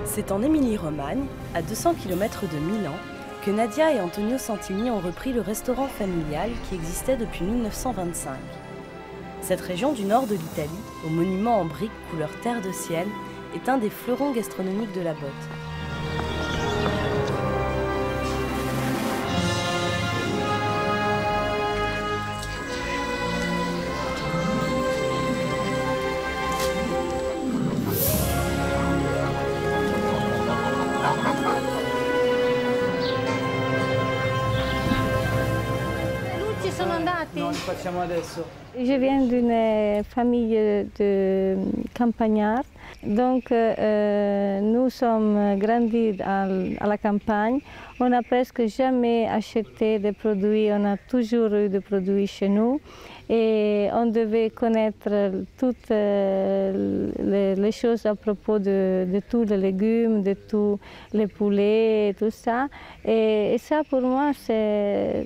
C'est en Émilie-Romagne, à 200 km de Milan, que Nadia et Antonio Santini ont repris le restaurant familial qui existait depuis 1925. Cette région du nord de l'Italie, au monument en briques couleur terre de ciel, est un des fleurons gastronomiques de la botte. Je viens d'une famille de campagnards, donc nous sommes grandis à la campagne. On n'a presque jamais acheté des produits, on a toujours eu des produits chez nous et on devait connaître toutes les choses à propos de tous les légumes, de tous les poulets et tout ça. Et ça pour moi c'est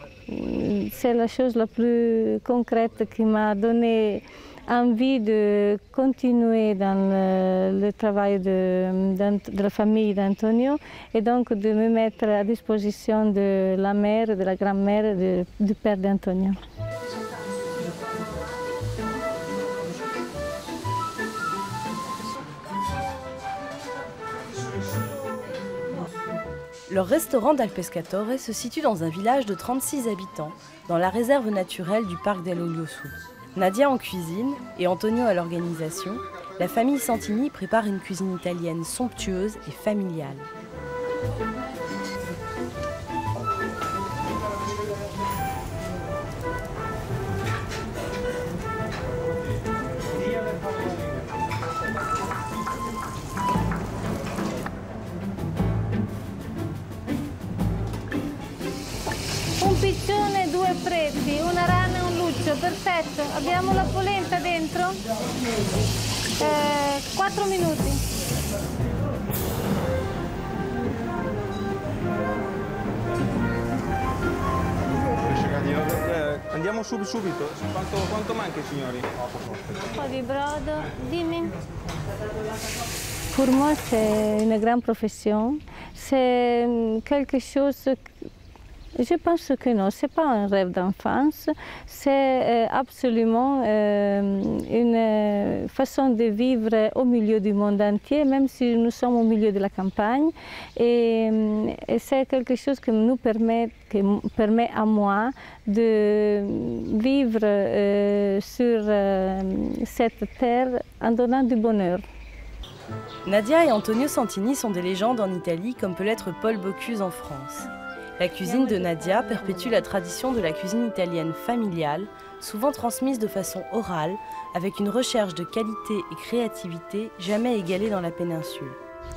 la chose la plus concrète qui m'a donné envie de continuer dans le travail de la famille d'Antonio et donc de me mettre à disposition de la mère, de la grand-mère, du père d'Antonio. Leur restaurant d'Al Pescatore se situe dans un village de 36 habitants, dans la réserve naturelle du parc dell'Oliosu. Nadia en cuisine et Antonio à l'organisation, la famille Santini prépare une cuisine italienne somptueuse et familiale. Un piccione, due fritti, una rana e un luccio, perfetto. Abbiamo la polenta dentro? 4 minuti. Andiamo subito. Quanto manca, signori? Un po' di brodo, dimmi. Pour moi, c'est une grande profession. C'est quelque chose. Je pense que non, ce n'est pas un rêve d'enfance, c'est absolument une façon de vivre au milieu du monde entier, même si nous sommes au milieu de la campagne. Et c'est quelque chose qui permet à moi de vivre sur cette terre en donnant du bonheur. Nadia et Antonio Santini sont des légendes en Italie comme peut l'être Paul Bocuse en France. La cuisine de Nadia perpétue la tradition de la cuisine italienne familiale, souvent transmise de façon orale, avec une recherche de qualité et créativité jamais égalée dans la péninsule.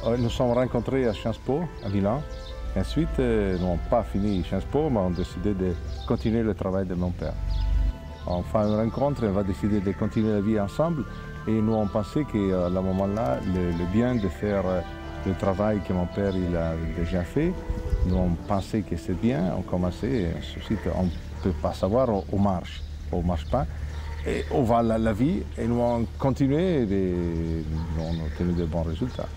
Nous sommes rencontrés à Sciences Po, à Milan. Ensuite, nous n'avons pas fini Sciences Po, mais on a décidé de continuer le travail de mon père. On fait une rencontre, on va décider de continuer la vie ensemble. Et nous, on pensait qu'à ce moment-là, le bien de faire le travail que mon père il a déjà fait, nous on pensait que c'est bien, on commençait, et ensuite on ne peut pas savoir, on marche pas, et on va la vie, et nous on continué et on a obtenu de bons résultats.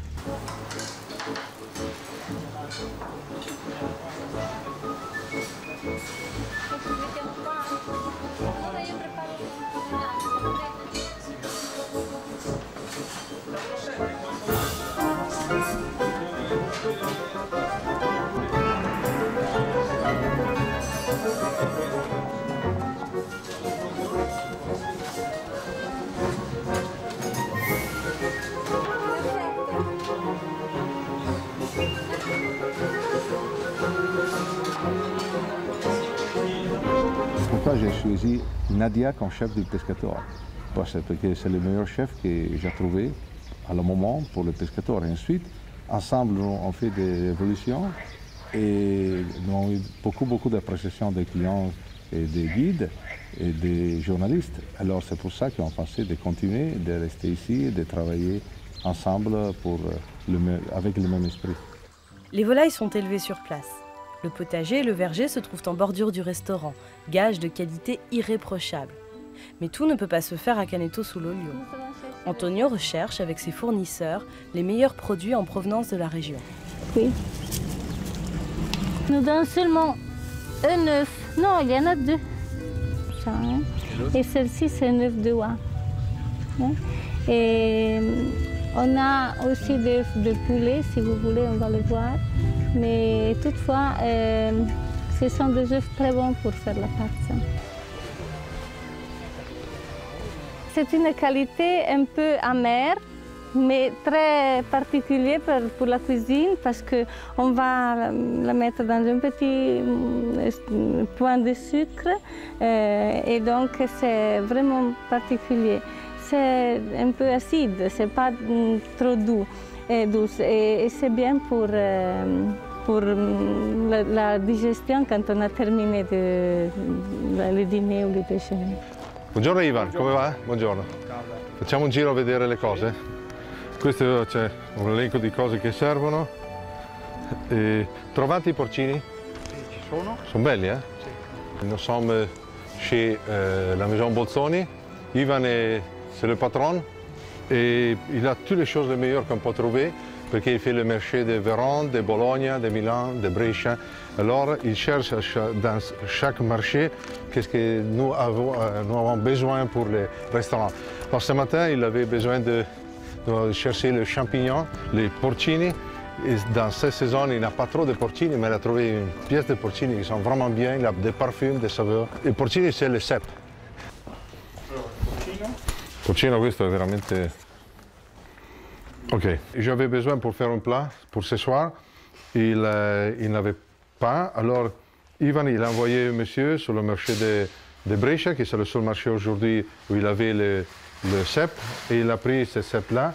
Pourquoi j'ai choisi Nadia comme chef du Pescatore? parce que c'est le meilleur chef que j'ai trouvé à le moment pour le pescateur. Et ensuite, ensemble, on fait des évolutions et nous avons eu beaucoup d'appréciation des clients et des guides et des journalistes. Alors c'est pour ça qu'on pensait de continuer, de rester ici et de travailler ensemble avec le même esprit. Les volailles sont élevées sur place. Le potager et le verger se trouvent en bordure du restaurant, gage de qualité irréprochable. Mais tout ne peut pas se faire à Caneto sull'Olio. Antonio recherche avec ses fournisseurs les meilleurs produits en provenance de la région. Oui. Nous donne seulement un œuf. Non, il y en a deux. Ça, hein. Et celle-ci, c'est un œuf de oie. Hein. Et on a aussi des œufs de poulet, si vous voulez, on va le voir. Mais toutefois, ce sont des œufs très bons pour faire la pâte. C'est une qualité un peu amère, mais très particulière pour la cuisine parce qu'on va la mettre dans un petit point de sucre et donc c'est vraiment particulier. C'est un peu acide, c'est pas trop doux et douce et c'est bien pour la digestion quand on a terminé le dîner ou le déjeuner. Buongiorno Ivan, come va? Buongiorno. Facciamo un giro a vedere le cose. Questo c'è un elenco di cose che servono. Trovate i porcini? Sì, ci sono. Sono belli, eh? Sì. Nous sommes chez la maison Bolzoni. Ivan c'est le patron et il a toutes les choses les meilleures qu'on peut trouver parce qu'il fait le marché de Vérone, de Bologne, de Milan, de Brescia. Alors il cherche dans chaque marché qu'est-ce que nous avons besoin pour les restaurants. Alors ce matin, il avait besoin de chercher les champignons, les porcini. Et dans cette saison, il n'a pas trop de porcini, mais il a trouvé une pièce de porcini qui sont vraiment bien. Il a des parfums, des saveurs. Les porcini, c'est le cèpe. Porcino, questo è veramente... Ok, j'avais besoin pour faire un plat pour ce soir. Il n'avait pas, alors Ivan il a envoyé un monsieur sur le marché de Brescia, qui c'est le seul marché aujourd'hui où il avait le cèpe, et il a pris ce cèpe-là.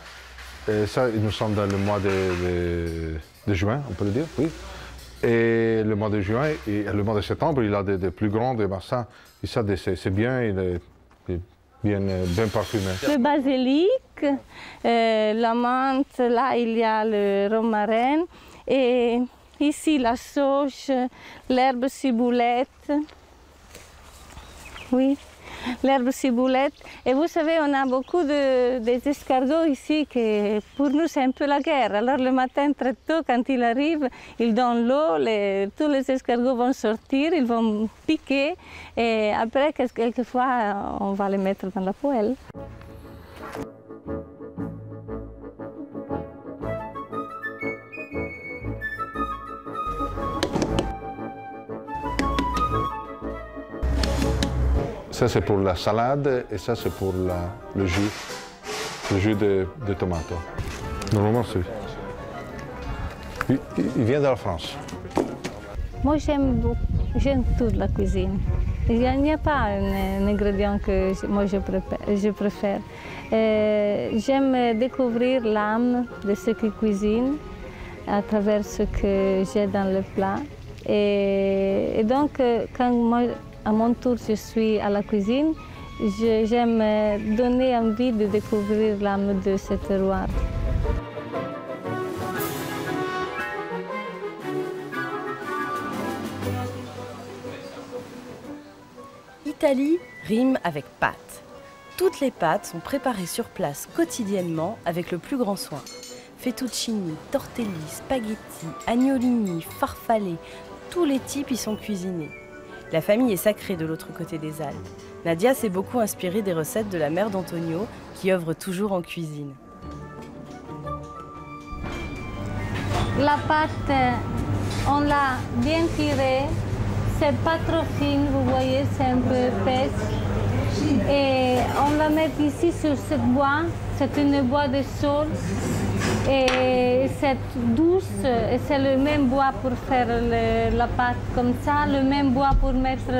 Et ça, nous sommes dans le mois de juin, on peut le dire, oui. Et le mois de juin et le mois de septembre, il a des plus grands, des bassins. Et ça, c'est bien, il est bien parfumé. Le basilic, la menthe, là il y a le romarin et ici la sauge, l'herbe ciboulette. Oui, l'herbe ciboulette. Et vous savez, on a beaucoup des escargots ici qui pour nous c'est un peu la guerre. Alors le matin très tôt, quand il arrive, il donne l'eau, tous les escargots vont sortir, ils vont piquer et après quelquefois on va les mettre dans la poêle. Ça c'est pour la salade et ça c'est pour le jus de tomate. Normalement c'est... Il vient de la France. Moi j'aime toute la cuisine. Il n'y a pas un ingrédient que moi je préfère. J'aime découvrir l'âme de ceux qui cuisinent à travers ce que j'ai dans le plat. Et donc quand moi, à mon tour, je suis à la cuisine, j'aime donner envie de découvrir l'âme de ce terroir. Italie rime avec pâtes. Toutes les pâtes sont préparées sur place quotidiennement avec le plus grand soin. Fettuccini, tortelli, spaghetti, agnolini, farfalle, tous les types y sont cuisinés. La famille est sacrée de l'autre côté des Alpes. Nadia s'est beaucoup inspirée des recettes de la mère d'Antonio, qui œuvre toujours en cuisine. La pâte, on l'a bien tirée. C'est pas trop fine, vous voyez, c'est un peu épaisse. Et on la met ici sur cette bois. C'est une bois de sol. Et c'est douce, et c'est le même bois pour faire la pâte comme ça, le même bois pour mettre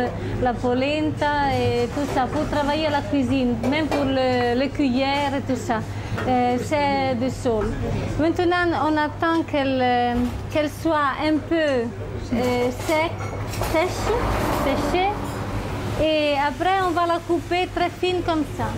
la polenta et tout ça, pour travailler à la cuisine, même pour les cuillères et tout ça. C'est du sol. Maintenant, on attend qu'elle soit un peu séchée, et après on va la couper très fine comme ça.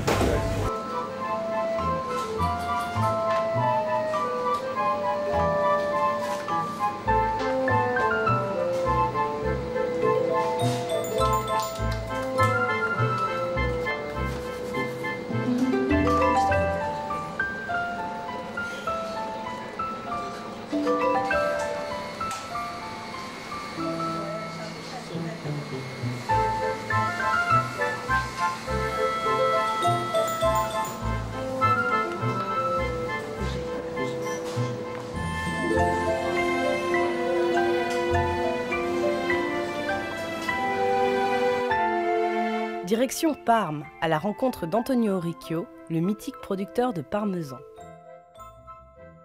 Direction Parme, à la rencontre d'Antonio Riccio, le mythique producteur de parmesan.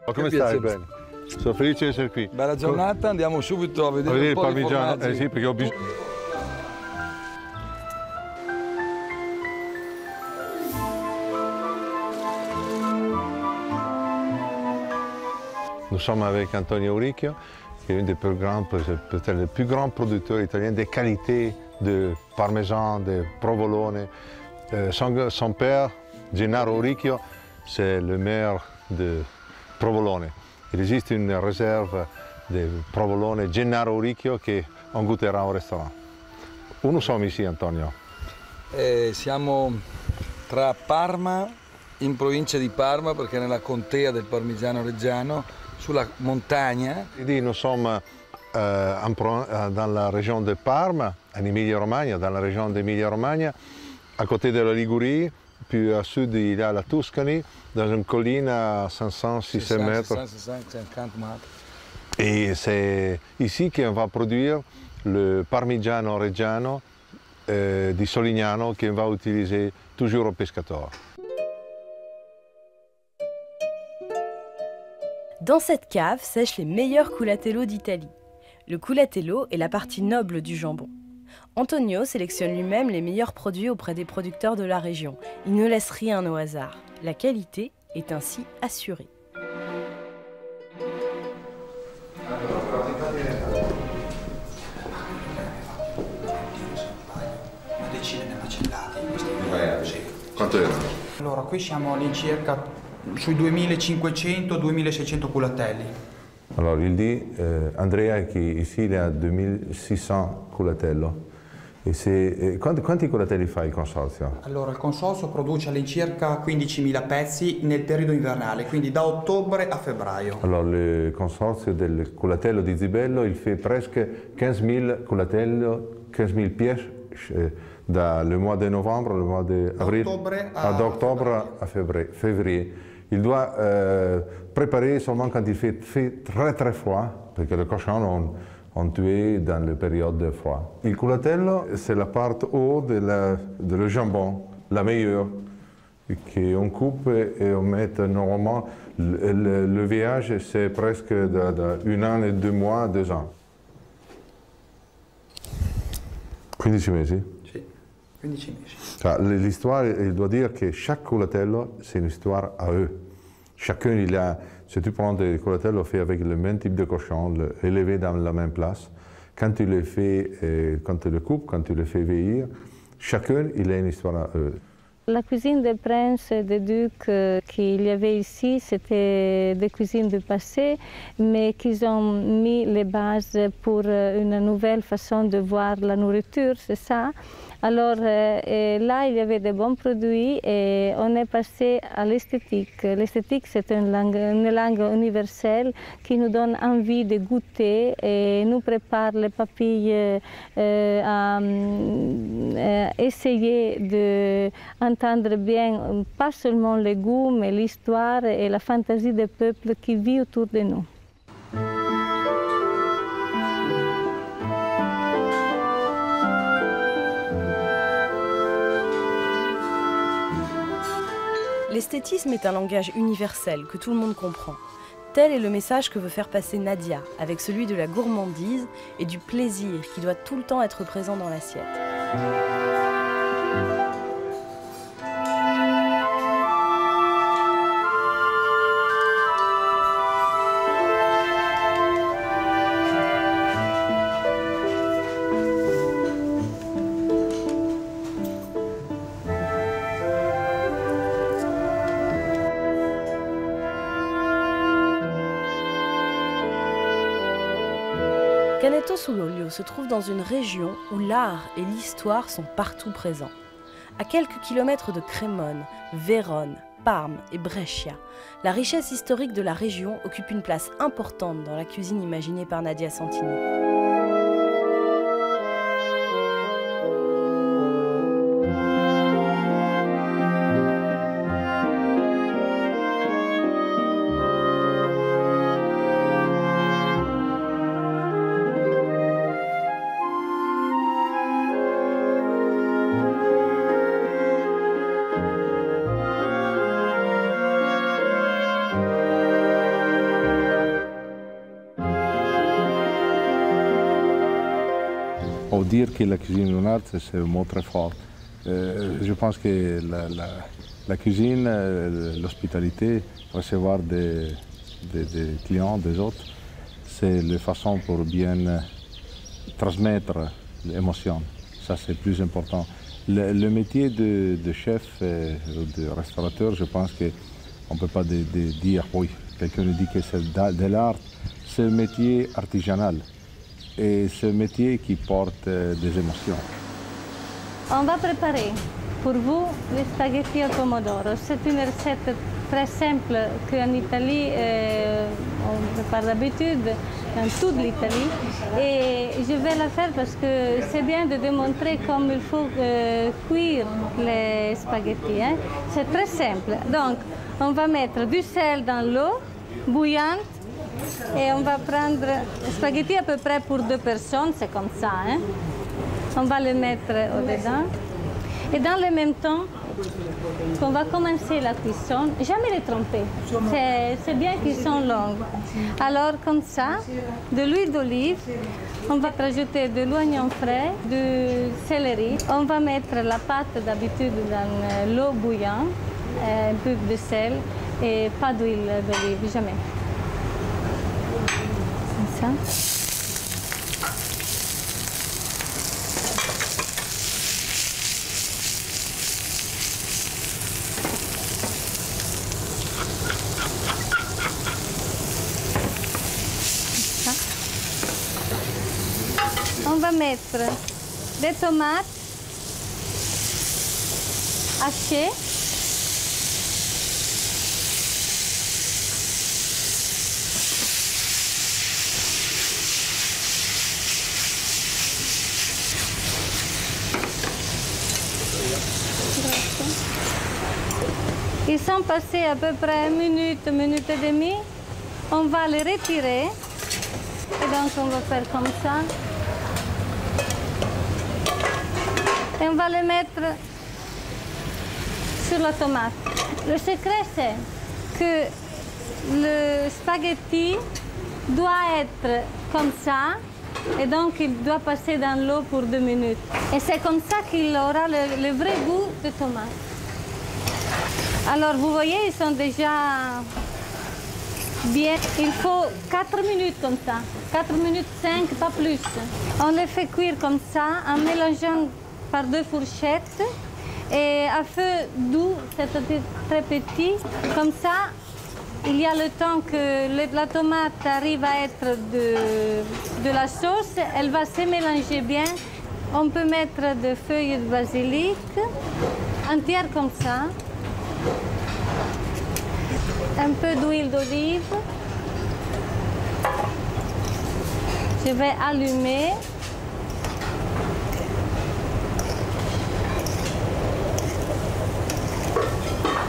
Come stai? Bene. Sono felice di essere qui. Bella giornata, andiamo subito a vedere il un po' di parmigiano. formaggi. Sì, perché ho bisogno. Nous sommes avec Antonio Riccio, qui est une des plus grandes, peut-être le plus grand producteur italien des qualités de parmesan, de provolone. Son père, Gennaro Riccio, c'est le maire de provolone. Il existe une réserve de provolone Gennaro Riccio qu'on goûtera au restaurant. Où nous sommes ici, Antonio? Siamo tra Parma, in provincia di Parma, perché nella contea del Parmigiano Reggiano, sulla montagna. Nous sommes dans la région de Parme, en Emilia-Romagna, dans la région d'Emilia-Romagna, à côté de la Ligurie, puis au sud il y a la Tuscanie, dans une colline à 500-600 mètres. 650 mètres. Et c'est ici qu'on va produire le Parmigiano Reggiano di Solignano qu'on va utiliser toujours au pescator. Dans cette cave sèchent les meilleurs culatello d'Italie. Le culatello est la partie noble du jambon. Antonio sélectionne lui-même les meilleurs produits auprès des producteurs de la région. Il ne laisse rien au hasard. La qualité est ainsi assurée. Quanto era? Allora, qui siamo all'incirca sui 2500-2600 culatelli. Alors il dit, Andrea, qu'ici il y a 2600 culatello. E quanti culatelli fa il consorzio? Allora, il consorzio produce all'incirca 15.000 pezzi nel periodo invernale, quindi da ottobre a febbraio. Alors le consorzio del culatello di Zibello, il fait presque 15.000 culatello, 15.000 pièces dans le mois de novembre, le mois d'avril, d'octobre à février. Il doit préparer seulement quand il fait très très froid, parce que les cochons ont tué dans la période de froid. Il culatello, c'est la partie haute de le jambon, la meilleure, qu'on coupe et on met normalement. Le vieillage, c'est presque d'un an et 2 mois, 2 ans. 15 mesi? Sì, 15 mesi. L'histoire, il doit dire que chaque culatello, c'est une histoire à eux. Chacun, il a, si tu prends des culatello fait avec le même type de cochon, élevé dans la même place, quand tu le fais, quand tu le coupes, quand tu le fais vieillir, chacun, il a une histoire à eux. La cuisine des princes et des ducs qu'il y avait ici, c'était des cuisines du passé, mais qu'ils ont mis les bases pour une nouvelle façon de voir la nourriture, c'est ça. Alors là, il y avait de bons produits et on est passé à l'esthétique. L'esthétique, c'est une langue universelle qui nous donne envie de goûter et nous prépare les papilles à essayer d'entendre bien, pas seulement les goûts, mais l'histoire et la fantaisie des peuples qui vivent autour de nous. L'esthétisme est un langage universel que tout le monde comprend. Tel est le message que veut faire passer Nadia, avec celui de la gourmandise et du plaisir qui doit tout le temps être présent dans l'assiette. Caneto sul Olio se trouve dans une région où l'art et l'histoire sont partout présents. À quelques kilomètres de Crémone, Vérone, Parme et Brescia, la richesse historique de la région occupe une place importante dans la cuisine imaginée par Nadia Santini. Dire que la cuisine est un art, c'est un mot très fort. Je pense que la cuisine, l'hospitalité, recevoir des clients, des autres, c'est la façon pour bien transmettre l'émotion. Ça, c'est le plus important. Le métier de chef ou de restaurateur, je pense qu'on ne peut pas dire, oui, quelqu'un nous dit que c'est de l'art, c'est un métier artisanal. Et c'est un métier qui porte des émotions. On va préparer pour vous les spaghettis au pomodoro. C'est une recette très simple qu'en Italie, on prépare d'habitude dans toute l'Italie. Et je vais la faire parce que c'est bien de démontrer comment il faut cuire les spaghettis. Hein. C'est très simple. Donc, on va mettre du sel dans l'eau bouillante. Et on va prendre spaghetti à peu près pour 2 personnes, c'est comme ça. Hein? On va le mettre au-dedans. Et dans le même temps, on va commencer la cuisson, jamais les tromper. C'est bien qu'ils sont longs. Alors comme ça, de l'huile d'olive, on va rajouter de l'oignon frais, du céleri. On va mettre la pâte d'habitude dans l'eau bouillante, un peu de sel et pas d'huile d'olive, jamais. Ça. On va mettre des tomates hachées. Ils sont passés à peu près 1 minute, 1 minute et demie. On va les retirer. Et donc on va faire comme ça. Et on va les mettre sur la tomate. Le secret c'est que le spaghetti doit être comme ça. Et donc il doit passer dans l'eau pour 2 minutes. Et c'est comme ça qu'il aura le vrai goût de tomate. Alors vous voyez, ils sont déjà bien. Il faut 4 minutes comme ça. 4 minutes 5, pas plus. On les fait cuire comme ça en mélangeant par 2 fourchettes et à feu doux, c'est-à-dire très petit. Comme ça, il y a le temps que la tomate arrive à être de la sauce. Elle va se mélanger bien. On peut mettre des feuilles de basilic entières comme ça. Un peu d'huile d'olive. Je vais allumer.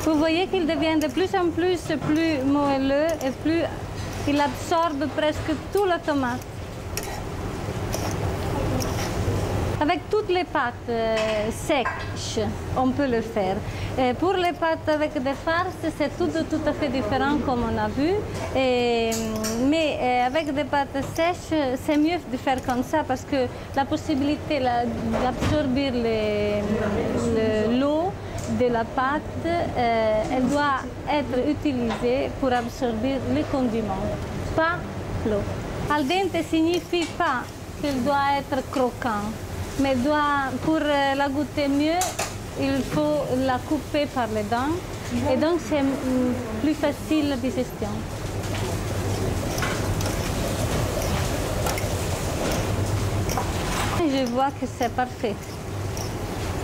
Vous voyez qu'il devient de plus en plus moelleux et plus il absorbe presque toute la tomate. Avec toutes les pâtes sèches, on peut le faire. Pour les pâtes avec des farces, c'est tout à fait différent comme on a vu. Mais avec des pâtes sèches, c'est mieux de faire comme ça parce que la possibilité d'absorber l'eau de la pâte, elle doit être utilisée pour absorber les condiments, pas l'eau. Al dente signifie pas qu'il doit être croquant, mais pour la goûter mieux, il faut la couper par les dents et donc c'est plus facile la digestion. Je vois que c'est parfait.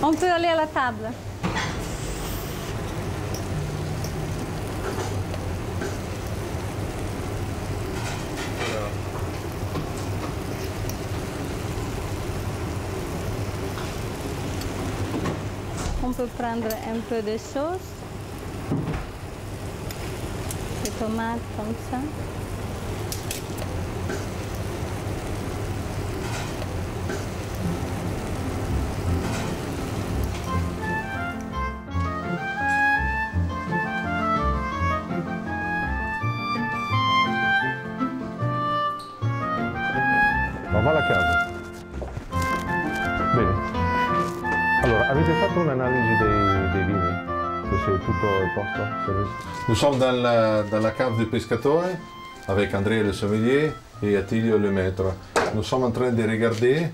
On peut aller à la table. On peut prendre un peu de sauce, des tomates comme ça. On va alla cave. Bene. Allora, avete fatto un'analisi dei vini? Se c'est tout au posto? Nous sommes dans la cave du pescatore avec André le sommelier et Attilio le maître. Nous sommes en train de regarder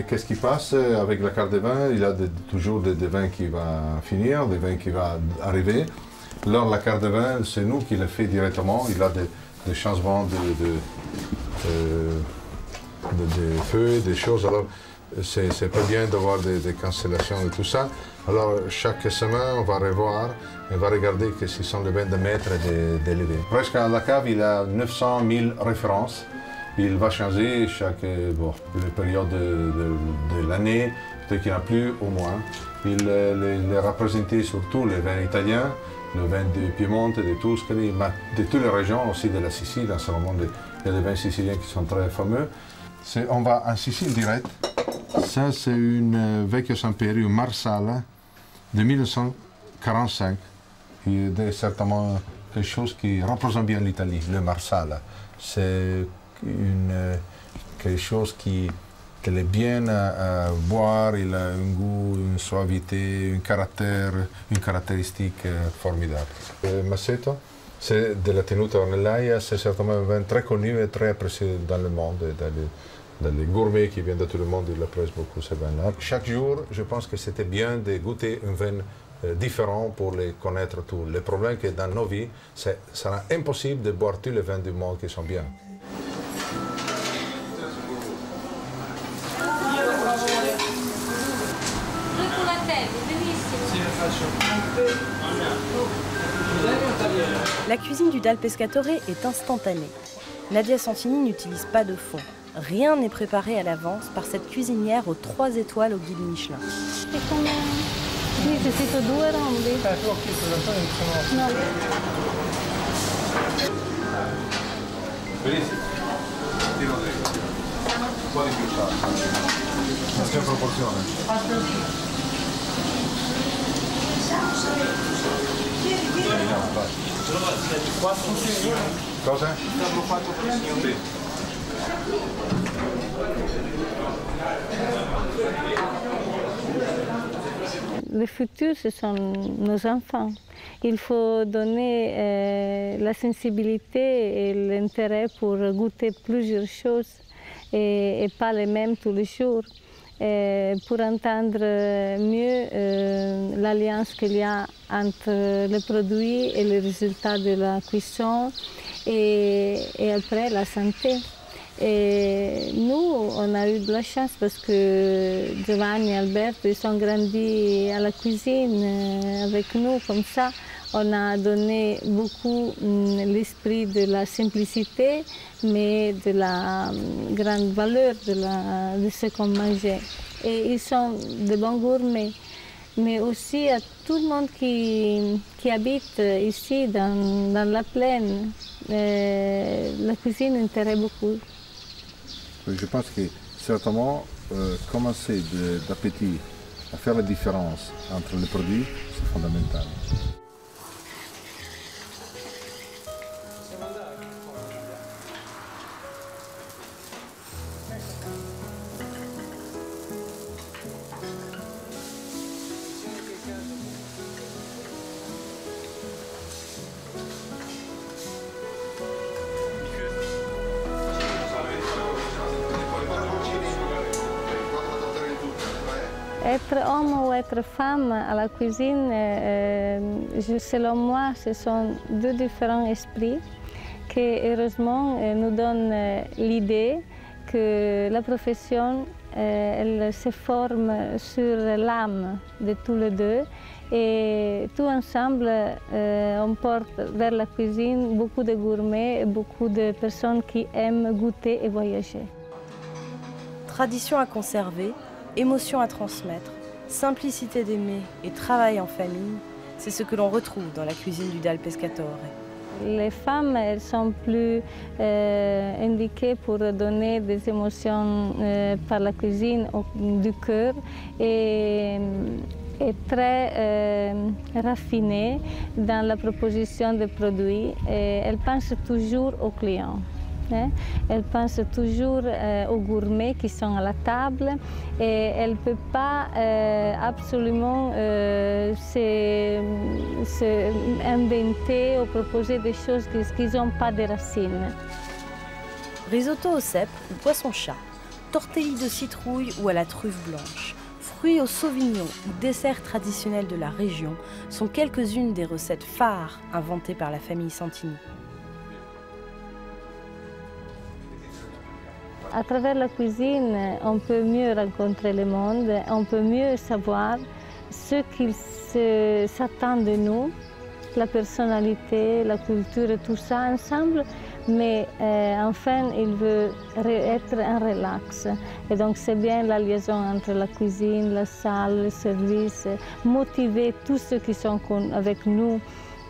qu'est-ce qui passe avec la carte de vin. Il y a toujours des vins qui vont finir, des vins qui vont arriver. Alors la carte de vin, c'est nous qui l'a fait directement. Il y a des changements de feuilles, des choses. Alors, c'est pas bien d'avoir des cancellations et tout ça. Alors, chaque semaine, on va revoir et on va regarder que ce sont les vins de maître et d'élevé. Presque à la cave, il a 900 000 références. Il va changer chaque période de l'année, peut-être qu'il n'y en a plus au moins. Il est représenté surtout les vins italiens, le vin du Piémont, de Tuscany, mais de toutes les régions aussi de la Sicile. En ce moment, il y a des vins siciliens qui sont très fameux. On va en Sicile direct. Ça, c'est une Vecchio Sampieri, une Marsala de 1945. C'est certainement quelque chose qui représente bien l'Italie, le Marsala. C'est quelque chose qui est bien à boire, il a un goût, une suavité, une caractéristique formidable. Masseto, c'est de la Tenuta Ornellaia, c'est certainement un vin très connu et très apprécié dans le monde. Dans les gourmets qui viennent de tout le monde, ils apprécient beaucoup ce vin-là. Chaque jour, je pense que c'était bien de goûter un vin différent pour les connaître tous. Le problème est que dans nos vies, ça sera impossible de boire tous les vins du monde qui sont bien. La cuisine du Dal Pescatore est instantanée. Nadia Santini n'utilise pas de fond. Rien n'est préparé à l'avance par cette cuisinière aux 3 étoiles au guide Michelin. Necessito 2 rombi. No. Benissimo. Tiro dritto. Un po' di più salsa. La stessa proporzione. Cosa? Sì. Le futur, ce sont nos enfants. Il faut donner la sensibilité et l'intérêt pour goûter plusieurs choses et pas les mêmes tous les jours. Pour entendre mieux l'alliance qu'il y a entre le produit et le résultat de la cuisson et après la santé. Et nous, on a eu de la chance parce que Giovanni et Alberto, ils sont grandis à la cuisine avec nous comme ça. On a donné beaucoup l'esprit de la simplicité, mais de la grande valeur de ce qu'on mangeait. Et ils sont de bons gourmets. Mais aussi à tout le monde qui habite ici, dans la plaine, la cuisine intéresse beaucoup. Je pense que certainement commencer d'appétit à faire la différence entre les produits, c'est fondamental. Être homme ou être femme à la cuisine, selon moi, ce sont deux différents esprits qui, heureusement, nous donnent l'idée que la profession elle se forme sur l'âme de tous les deux et tout ensemble, on porte vers la cuisine beaucoup de gourmets et beaucoup de personnes qui aiment goûter et voyager. Tradition à conserver, émotion à transmettre, simplicité d'aimer et travail en famille, c'est ce que l'on retrouve dans la cuisine du Dal Pescatore. Les femmes, elles sont plus indiquées pour donner des émotions par la cuisine du cœur et très raffinées dans la proposition des produits. Et elles pensent toujours aux clients. Elle pense toujours aux gourmets qui sont à la table et elle ne peut pas absolument inventer ou proposer des choses qui n'ont pas de racines. Risotto au cèpe ou poisson-chat, tortelli de citrouille ou à la truffe blanche, fruits au sauvignon ou desserts traditionnels de la région sont quelques-unes des recettes phares inventées par la famille Santini. À travers la cuisine, on peut mieux rencontrer le monde, on peut mieux savoir ce qu'ils s'attendent de nous, la personnalité, la culture, tout ça ensemble, mais enfin, il veut être en relax. Et donc, c'est bien la liaison entre la cuisine, la salle, le service, motiver tous ceux qui sont avec nous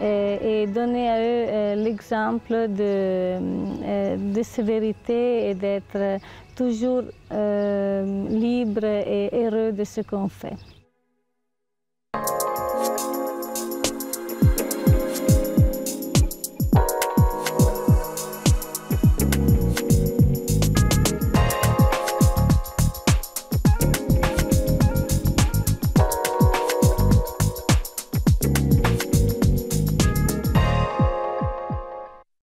et donner à eux l'exemple de sévérité et d'être toujours libre et heureux de ce qu'on fait.